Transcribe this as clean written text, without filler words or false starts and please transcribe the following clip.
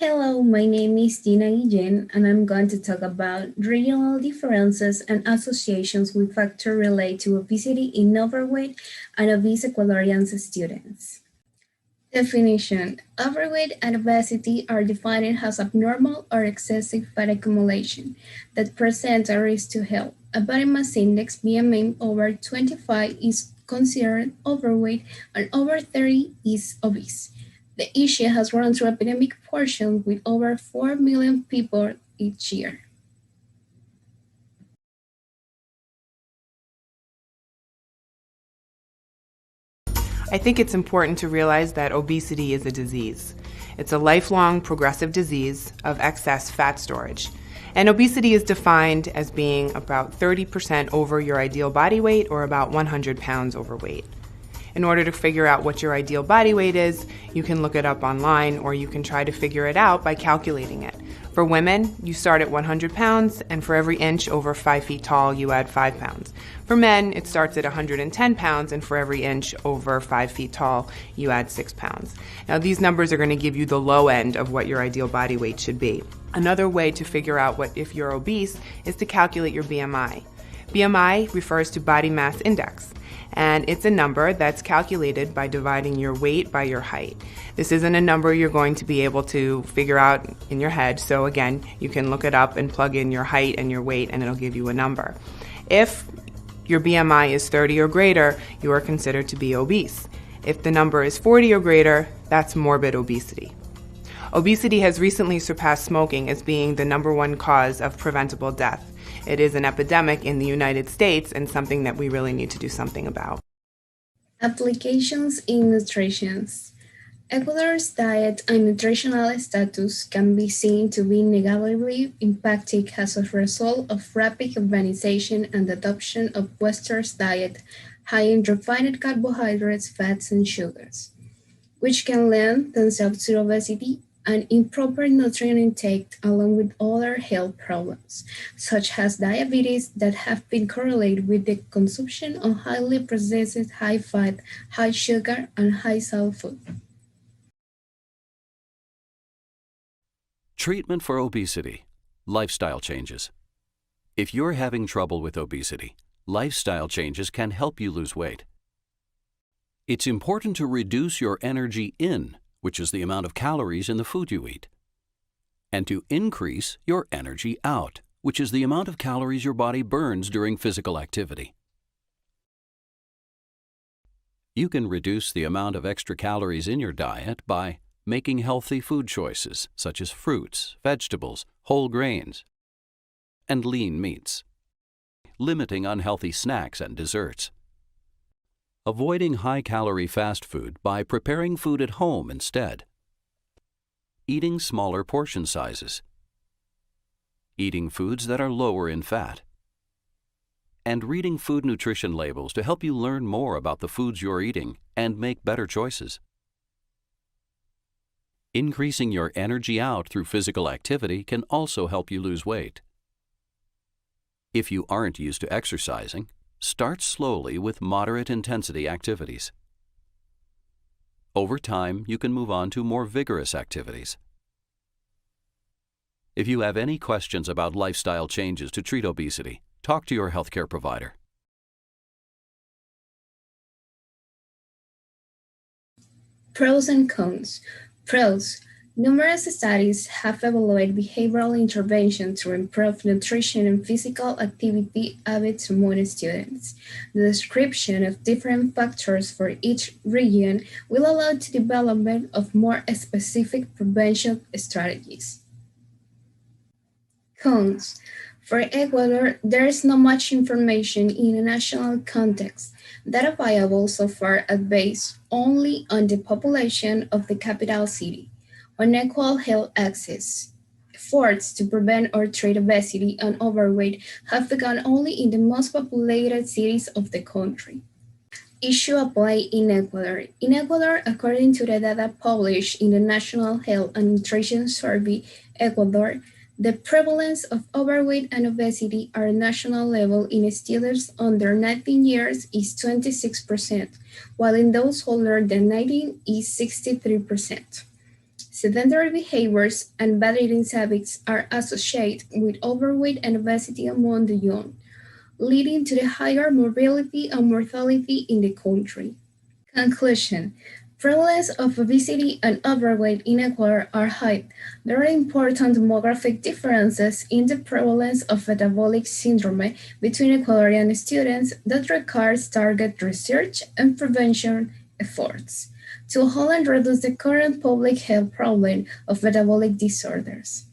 Hello, my name is Dina Guillen, and I'm going to talk about regional differences and associations with factors related to obesity in overweight and obese Ecuadorian students. Definition: overweight and obesity are defined as abnormal or excessive fat accumulation that presents a risk to health. A body mass index (BMI) over 25 is considered overweight and over 30 is obese. The issue has run through epidemic proportions with over 4 million people each year. I think it's important to realize that obesity is a disease. It's a lifelong progressive disease of excess fat storage. And obesity is defined as being about 30% over your ideal body weight or about 100 pounds overweight. In order to figure out what your ideal body weight is, you can look it up online or you can try to figure it out by calculating it. For women, you start at 100 pounds, and for every inch over 5 feet tall, you add 5 pounds. For men, it starts at 110 pounds, and for every inch over 5 feet tall, you add 6 pounds. Now, these numbers are going to give you the low end of what your ideal body weight should be. Another way to figure out if you're obese is to calculate your BMI. BMI refers to body mass index, and it's a number that's calculated by dividing your weight by your height. This isn't a number you're going to be able to figure out in your head, so again, you can look it up and plug in your height and your weight and it'll give you a number. If your BMI is 30 or greater, you are considered to be obese. If the number is 40 or greater, that's morbid obesity. Obesity has recently surpassed smoking as being the number one cause of preventable death. It is an epidemic in the United States and something that we really need to do something about. Applications in nutrition. Ecuador's diet and nutritional status can be seen to be negatively impacted as a result of rapid urbanization and adoption of Western diet high in refined carbohydrates, fats, and sugars, which can lend themselves to obesity and improper nutrient intake along with other health problems, such as diabetes that have been correlated with the consumption of highly processed, high-fat, high-sugar, and high-salt food. Treatment for obesity, lifestyle changes. If you're having trouble with obesity, lifestyle changes can help you lose weight. It's important to reduce your energy in, which is the amount of calories in the food you eat, and to increase your energy out, which is the amount of calories your body burns during physical activity. You can reduce the amount of extra calories in your diet by making healthy food choices such as fruits, vegetables, whole grains, and lean meats, limiting unhealthy snacks and desserts, avoiding high-calorie fast food by preparing food at home instead, eating smaller portion sizes, eating foods that are lower in fat, and reading food nutrition labels to help you learn more about the foods you're eating and make better choices. Increasing your energy out through physical activity can also help you lose weight. If you aren't used to exercising, start slowly with moderate intensity activities. Over time, you can move on to more vigorous activities. If you have any questions about lifestyle changes to treat obesity, talk to your healthcare provider. Pros and cons. Pros. Numerous studies have evaluated behavioral interventions to improve nutrition and physical activity habits among students. The description of different factors for each region will allow the development of more specific prevention strategies. Cons. For Ecuador, there is not much information in a national context. Data available so far are based only on the population of the capital city. Unequal health access. Efforts to prevent or treat obesity and overweight have begun only in the most populated cities of the country. Issue apply in Ecuador. In Ecuador, according to the data published in the National Health and Nutrition Survey, Ecuador, the prevalence of overweight and obesity at a national level in students under 19 years is 26%, while in those older than 19 is 63%. Sedentary behaviors and bad eating habits are associated with overweight and obesity among the young, leading to the higher morbidity and mortality in the country. Conclusion. Prevalence of obesity and overweight in Ecuador are high. There are important demographic differences in the prevalence of metabolic syndrome between Ecuadorian students that requires target research and prevention efforts to halt and reduce the current public health problem of metabolic disorders.